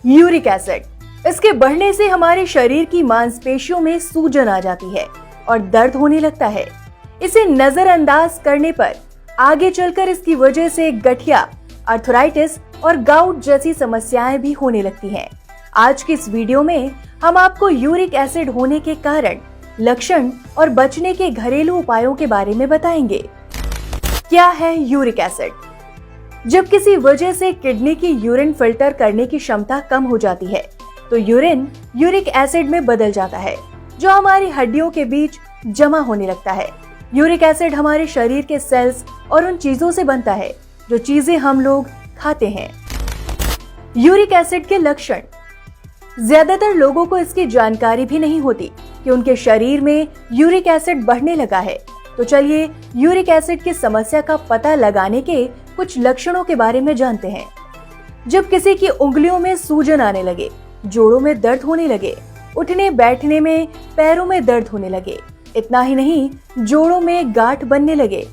Uric acid, इसके बढ़ने से हमारे शरीर की मांसपेशियों में सूजन आ जाती है और दर्द होने लगता है। इसे नजरअंदाज करने पर आगे चलकर इसकी वजह से गठिया, आर्थराइटिस और गाउट जैसी समस्याएं भी होने लगती हैं। आज की इस वीडियो में हम आपको यूरिक एसिड होने के कारण, लक्षण और बचने के घरेलू उपायों के बारे में बताएंगे। क्या है यूरिक एसिड? जब किसी वजह से किडनी की यूरिन फिल्टर करने की क्षमता कम हो जाती है तो यूरिन यूरिक एसिड में बदल जाता है, जो हमारी हड्डियों के बीच जमा होने लगता है। यूरिक एसिड हमारे शरीर के सेल्स और उन चीजों से बनता है जो चीजें हम लोग खाते हैं। यूरिक एसिड के लक्षण, ज्यादातर लोगों को इसकी जानकारी भी नहीं होती कि उनके शरीर में यूरिक एसिड बढ़ने लगा है। तो चलिए यूरिक एसिड की समस्या का पता लगाने के कुछ लक्षणों के बारे में जानते हैं। जब किसी की उंगलियों में सूजन आने लगे, जोड़ों में दर्द होने लगे, उठने बैठने में पैरों में दर्द होने लगे, इतना ही नहीं जोड़ों में गांठ बनने लगे,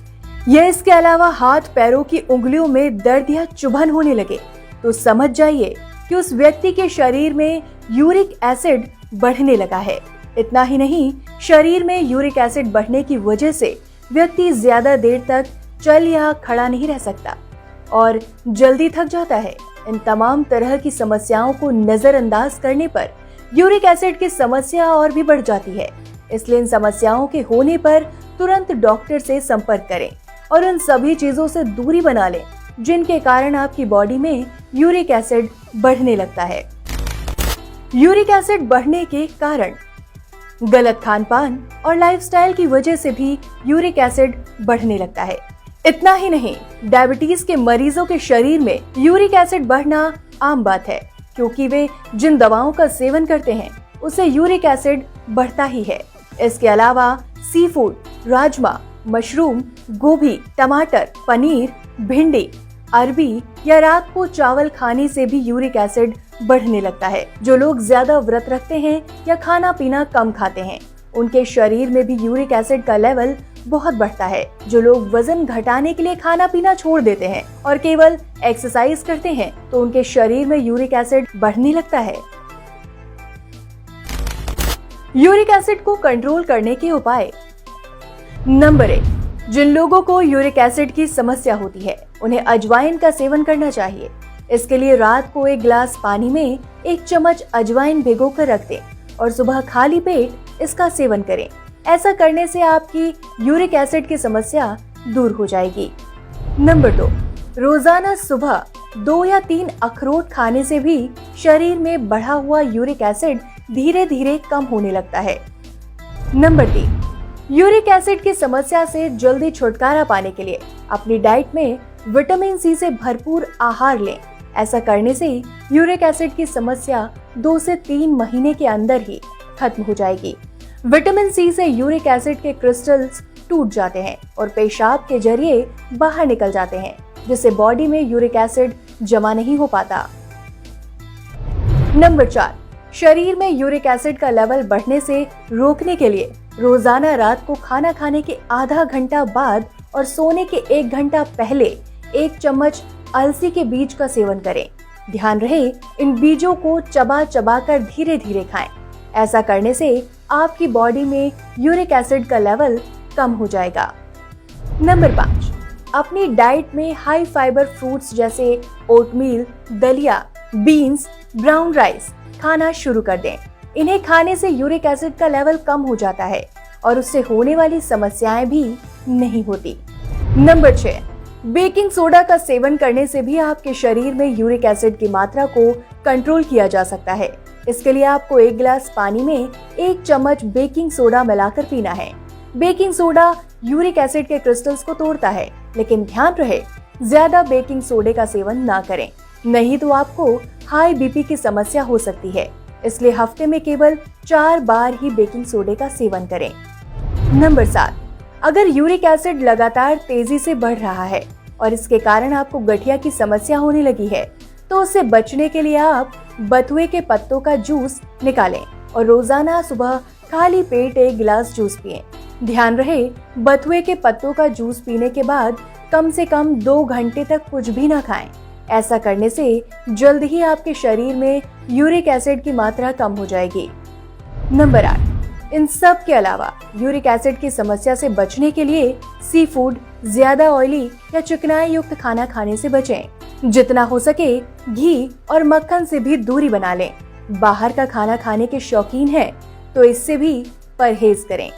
या इसके अलावा हाथ पैरों की उंगलियों में दर्द या चुभन होने लगे, तो समझ जाइए कि उस व्यक्ति के शरीर में यूरिक एसिड बढ़ने लगा है। इतना ही नहीं, शरीर में यूरिक एसिड बढ़ने की वजह से व्यक्ति ज्यादा देर तक चल या खड़ा नहीं रह सकता और जल्दी थक जाता है। इन तमाम तरह की समस्याओं को नजरअंदाज करने पर यूरिक एसिड की समस्या और भी बढ़ जाती है। इसलिए इन समस्याओं के होने पर तुरंत डॉक्टर से संपर्क करें और उन सभी चीजों से दूरी बना लें जिनके कारण आपकी बॉडी में यूरिक एसिड बढ़ने लगता है। यूरिक एसिड बढ़ने के कारण, गलत खान-पान और लाइफस्टाइल की वजह से भी यूरिक एसिड बढ़ने लगता है। इतना ही नहीं, डायबिटीज के मरीजों के शरीर में यूरिक एसिड बढ़ना आम बात है, क्योंकि वे जिन दवाओं का सेवन करते हैं उससे यूरिक एसिड बढ़ता ही है। इसके अलावा सी फूड, राजमा, मशरूम, गोभी, टमाटर, पनीर, भिंडी, अरबी या रात को चावल खाने से भी यूरिक एसिड बढ़ने लगता है। जो लोग ज्यादा व्रत रखते हैं या खाना पीना कम खाते हैं, उनके शरीर में भी यूरिक एसिड का लेवल बहुत बढ़ता है। जो लोग वजन घटाने के लिए खाना पीना छोड़ देते हैं और केवल एक्सरसाइज करते हैं, तो उनके शरीर में यूरिक एसिड बढ़ने लगता है। यूरिक एसिड को कंट्रोल करने के उपाय। नंबर 1, जिन लोगों को यूरिक एसिड की समस्या होती है उन्हें अजवाइन का सेवन करना चाहिए। इसके लिए रात को 1 गिलास पानी में 1 चम्मच अजवाइन भिगो कर रख दें और सुबह खाली पेट इसका सेवन करें। ऐसा करने से आपकी यूरिक एसिड की समस्या दूर हो जाएगी। नंबर 2, रोजाना सुबह 2 या 3 अखरोट खाने से भी शरीर में बढ़ा हुआ यूरिक एसिड धीरे धीरे कम होने लगता है। नंबर 3, यूरिक एसिड की समस्या से जल्दी छुटकारा पाने के लिए अपनी डाइट में विटामिन सी से भरपूर आहार लें। ऐसा करने से यूरिक एसिड की समस्या 2 से 3 महीने के अंदर ही खत्म हो जाएगी। विटामिन सी से यूरिक एसिड के क्रिस्टल्स टूट जाते हैं और पेशाब के जरिए बाहर निकल जाते हैं, जिससे बॉडी में यूरिक एसिड जमा नहीं हो पाता। नंबर 4, शरीर में यूरिक एसिड का लेवल बढ़ने से रोकने के लिए रोजाना रात को खाना खाने के आधा घंटा बाद और सोने के 1 घंटा पहले 1 चम्मच अलसी के बीज का सेवन करें। ध्यान रहे, इन बीजों को चबा चबा कर धीरे धीरे खाएं। ऐसा करने से आपकी बॉडी में यूरिक एसिड का लेवल कम हो जाएगा। नंबर 5, अपनी डाइट में हाई फाइबर फ्रूट्स जैसे ओटमील, दलिया, बीन्स, ब्राउन राइस खाना शुरू कर दें। इन्हें खाने से यूरिक एसिड का लेवल कम हो जाता है और उससे होने वाली समस्याएं भी नहीं होती। नंबर 6, बेकिंग सोडा का सेवन करने से भी आपके शरीर में यूरिक एसिड की मात्रा को कंट्रोल किया जा सकता है। इसके लिए आपको 1 गिलास पानी में 1 चम्मच बेकिंग सोडा मिलाकर पीना है। बेकिंग सोडा यूरिक एसिड के क्रिस्टल्स को तोड़ता है, लेकिन ध्यान रहे ज्यादा बेकिंग सोडे का सेवन ना करें, नहीं तो आपको हाई बीपी की समस्या हो सकती है। इसलिए हफ्ते में केवल 4 बार ही बेकिंग सोडे का सेवन करें। नंबर 7, अगर यूरिक एसिड लगातार तेजी से बढ़ रहा है और इसके कारण आपको गठिया की समस्या होने लगी है, तो उससे बचने के लिए आप बथुए के पत्तों का जूस निकालें और रोजाना सुबह खाली पेट 1 गिलास जूस पिएं। ध्यान रहे, बथुए के पत्तों का जूस पीने के बाद कम से कम 2 घंटे तक कुछ भी ना खाएं। ऐसा करने से जल्द ही आपके शरीर में यूरिक एसिड की मात्रा कम हो जाएगी। नंबर 8, इन सब के अलावा यूरिक एसिड की समस्या से बचने के लिए सी फूड, ज्यादा ऑयली या चिकनाई युक्त खाना खाने से बचें। जितना हो सके घी और मक्खन से भी दूरी बना लें। बाहर का खाना खाने के शौकीन हैं तो इससे भी परहेज करें।